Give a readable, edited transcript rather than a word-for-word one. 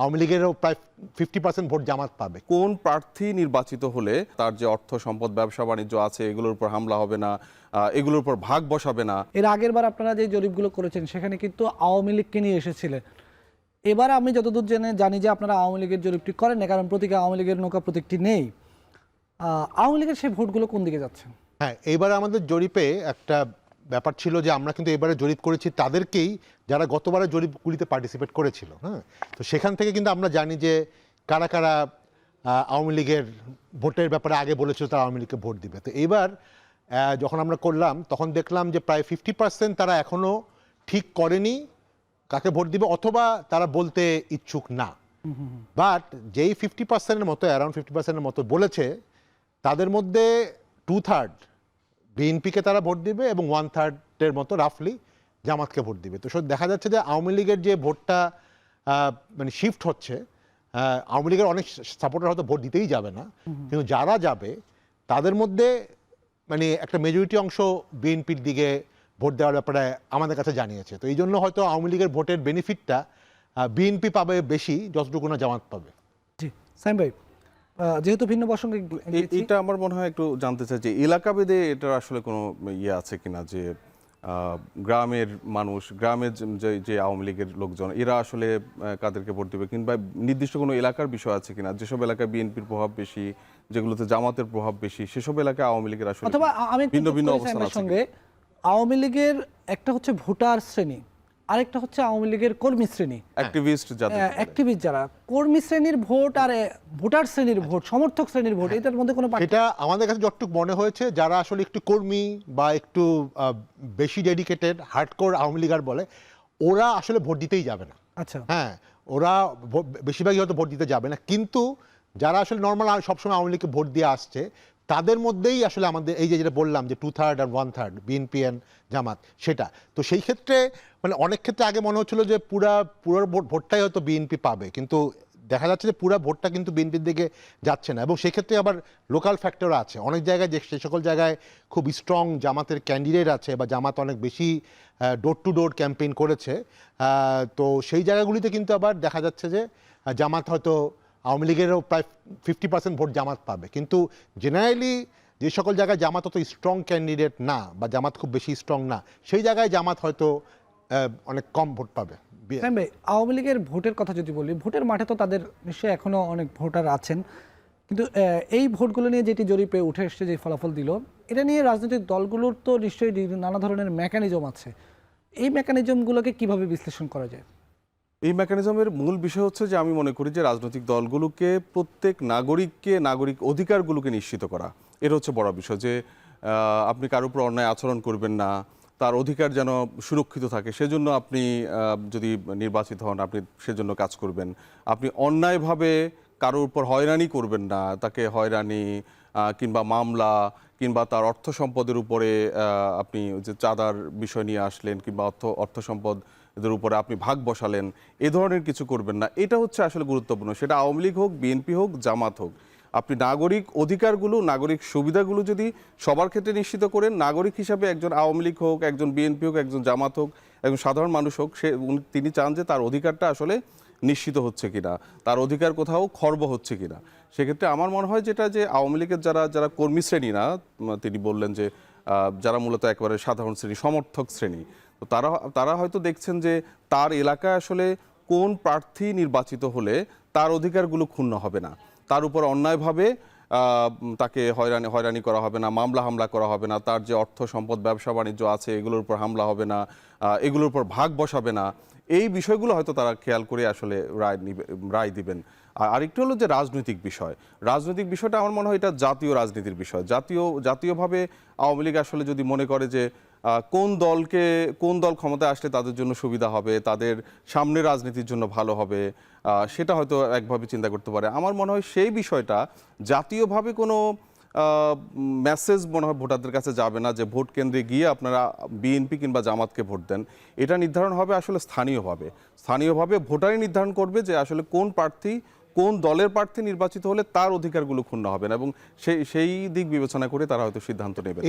আওয়ামী লীগেরও প্রায় 50% ভোট জামাত পাবে। কোন প্রার্থী নির্বাচিত হলে তার যে অর্থ সম্পদ ব্যবসা বাণিজ্য আছে এগুলোর উপর হামলা হবে না, এগুলোর উপর ভাগ বসাবে না। এর আগের বার আপনারা যে জরিপগুলো করেছেন সেখানে কিন্তু আওয়ামী লীগকে নিয়ে এসেছিলেন। এবার আমি যতদূর জানি যে আপনারা আওয়ামী লীগের জরিপটি করেন না, কারণ প্রতীকে আওয়ামী লীগের নৌকা প্রতীকটি নেই। আওয়ামী লীগের সেই ভোটগুলো কোন দিকে যাচ্ছে? হ্যাঁ, এইবার আমাদের জরিপে একটা ব্যাপার ছিল যে আমরা কিন্তু এবারে জরিপ করেছি তাদেরকেই যারা গতবারের জরিপগুলিতে পার্টিসিপেট করেছিল। হ্যাঁ, তো সেখান থেকে কিন্তু আমরা জানি যে কারা কারা আওয়ামী লীগের ভোটের ব্যাপারে আগে বলেছিল তারা আওয়ামী লীগকে ভোট দিবে। তো এইবার যখন আমরা করলাম তখন দেখলাম যে প্রায় 50% তারা এখনো ঠিক করেনি কাকে ভোট দিবে, অথবা তারা বলতে ইচ্ছুক না। বাট যেই 50%-এর মতো, অ্যারাউন্ড 50%-এর মতো বলেছে, তাদের মধ্যে 2/3 বিএনপিকে তারা ভোট দিবে এবং 1/3-এর মতো রাফলি জামাতকে ভোট দিবে। তো দেখা যাচ্ছে যে আওয়ামী লীগের যে ভোটটা মানে শিফট হচ্ছে, আওয়ামী লীগের অনেক সাপোর্টার হয়তো ভোট দিতেই যাবে না, কিন্তু যারা যাবে তাদের মধ্যে মানে একটা মেজরিটি অংশ বিএনপির দিকে ভোট দেওয়ার ব্যাপারে আমাদের কাছে জানিয়েছে। তো এই জন্য হয়তো আওয়ামী লীগের ভোটের বেনিফিটটা বিএনপি পাবে বেশি যতটুকু না জামাত পাবে। জি সাইম ভাই, যেহেতু ভিন্ন প্রসঙ্গে এটা আমার মনে হয় একটু জানতে চাই যে এলাকা ভেদে এটার আসলে কোনো ইয়ে আছে কিনা, যে গ্রামের মানুষ, গ্রামের যে আওয়ামী লীগের লোকজন এরা আসলে কাদেরকে ভোট দেবে, কিংবা নির্দিষ্ট কোনো এলাকার বিষয় আছে কিনা, যেসব এলাকায় বিএনপির প্রভাব বেশি, যেগুলোতে জামাতের প্রভাব বেশি, সেসব এলাকায় আওয়ামী লীগের আসলে অথবা আমি ভিন্ন ভিন্ন অবস্থান আছে সঙ্গে আওয়ামী লীগের একটা হচ্ছে ভোটার শ্রেণী, আরেকটা হচ্ছে আওয়ামী লীগের কর্মী শ্রেণী, অ্যাক্টিভিস্ট যারা কর্মী শ্রেণীর ভোট আর ভোটার শ্রেণীর ভোট, সমর্থক শ্রেণীর ভোট, এটার মধ্যে কোনো এটা আমাদের কাছে যতটুকু মনে হয়েছে যারা আসলে একটু কর্মী বা একটু বেশি ডেডিকেটেড হার্ডকোর আওয়ামী লীগার বলে, ওরা আসলে ভোট দিতেই যাবে না। আচ্ছা, হ্যাঁ, ওরা বেশিরভাগই হয়তো ভোট দিতে যাবে না, কিন্তু যারা আসলে নর্মাল সবসময় আওয়ামী লীগকে ভোট দিয়ে আসছে তাদের মধ্যেই আসলে আমাদের এই যে যেটা বললাম যে 2/3 আর 1/3 বিএনপি এন্ড জামাত, সেটা তো সেই ক্ষেত্রে মানে অনেক ক্ষেত্রে আগে মনে হচ্ছিল যে পুরো ভোটটাই হয়তো বিএনপি পাবে, কিন্তু দেখা যাচ্ছে যে পুরো ভোটটা কিন্তু বিএনপির দিকে যাচ্ছে না। এবং সেক্ষেত্রে আবার লোকাল ফ্যাক্টর আছে অনেক জায়গায়, যে সেই সকল জায়গায় খুব স্ট্রং জামাতের ক্যান্ডিডেট আছে বা জামাত অনেক বেশি ডোর টু ডোর ক্যাম্পেইন করেছে, তো সেই জায়গাগুলিতে কিন্তু আবার দেখা যাচ্ছে যে জামাত হয়তো আওয়ামী লীগেরও প্রায় 50% ভোট জামাত পাবে, কিন্তু জেনারেলি যে সকল জায়গায় জামাত অত স্ট্রং ক্যান্ডিডেট না বা জামাত খুব বেশি স্ট্রং না, সেই জায়গায় জামাত হয়তো অনেক কম ভোট পাবে। আওয়ামী লীগের ভোটের কথা যদি বলি, ভোটের মাঠে তো তাদের নিশ্চয়ই এখনো অনেক ভোটার আছেন, কিন্তু এই ভোটগুলো নিয়ে যেটি জরিপে উঠে এসছে, যে ফলাফল দিল, এটা নিয়ে রাজনৈতিক দলগুলোর তো নিশ্চয়ই নানা ধরনের মেকানিজম আছে। এই মেকানিজমগুলোকে কিভাবে বিশ্লেষণ করা যায়? এই মেকানিজমের মূল বিষয় হচ্ছে যে আমি মনে করি যে রাজনৈতিক দলগুলোকে প্রত্যেক নাগরিককে নাগরিক অধিকারগুলোকে নিশ্চিত করা, এর হচ্ছে বড় বিষয়। যে আপনি কারোর উপর অন্যায় আচরণ করবেন না, তার অধিকার যেন সুরক্ষিত থাকে, সেজন্য আপনি যদি নির্বাচিত হন আপনি সেজন্য কাজ করবেন। আপনি অন্যায়ভাবে কারোর উপর হয়রানি করবেন না, তাকে হয়রানি কিংবা মামলা কিংবা তার অর্থ সম্পদের উপরে আপনি যে চাঁদার বিষয় নিয়ে আসলেন কিংবা অর্থ সম্পদ এদের উপরে আপনি ভাগ বসালেন, এ ধরনের কিছু করবেন না। এটা হচ্ছে আসলে গুরুত্বপূর্ণ, সেটা আওয়ামী লীগ হোক, বিএনপি হোক, জামাত হোক। আপনি নাগরিক অধিকারগুলো, নাগরিক সুবিধাগুলো যদি সবার ক্ষেত্রে নিশ্চিত করেন, নাগরিক হিসাবে একজন আওয়ামী লীগ হোক, একজন বিএনপি হোক, একজন জামাত হোক, একজন সাধারণ মানুষ হোক, তিনি চান যে তার অধিকারটা আসলে নিশ্চিত হচ্ছে কিনা, তার অধিকার কোথাও খর্ব হচ্ছে কিনা। সেক্ষেত্রে আমার মনে হয় যেটা, যে আওয়ামী লীগের যারা কর্মী শ্রেণী না, তিনি বললেন যে যারা মূলত একেবারে সাধারণ শ্রেণী, সমর্থক শ্রেণী, তো তারা হয়তো দেখছেন যে তার এলাকায় আসলে কোন প্রার্থী নির্বাচিত হলে তার অধিকারগুলো ক্ষুণ্ণ হবে না, তার উপর অন্যায়ভাবে তাকে হয়রানি করা হবে না, মামলা হামলা করা হবে না, তার যে অর্থ সম্পদ ব্যবসা বাণিজ্য আছে এগুলোর উপর হামলা হবে না, এগুলোর উপর ভাগ বসাবে না। এই বিষয়গুলো হয়তো তারা খেয়াল করে আসলে রায় দিবেন। আর আরেকটু হলো যে রাজনৈতিক বিষয়টা আমার মনে হয় এটা জাতীয় রাজনীতির বিষয়। জাতীয়ভাবে আওয়ামী লীগ আসলে যদি মনে করে যে কোন দল ক্ষমতায় আসলে তাদের জন্য সুবিধা হবে, তাদের সামনে রাজনীতির জন্য ভালো হবে, সেটা হয়তো একভাবে চিন্তা করতে পারে। আমার মনে হয় সেই বিষয়টা জাতীয়ভাবে কোনো মেসেজ মনে হয় ভোটারদের কাছে যাবে না, যে ভোট কেন্দ্রে গিয়ে আপনারা বিএনপি কিংবা জামাতকে ভোট দেন। এটা নির্ধারণ হবে আসলে স্থানীয়ভাবে ভোটারই নির্ধারণ করবে যে আসলে কোন দলের প্রার্থী নির্বাচিত হলে তার অধিকারগুলো ক্ষুণ্ণ হবে না, এবং সেই দিক বিবেচনা করে তারা হয়তো সিদ্ধান্ত নেবে।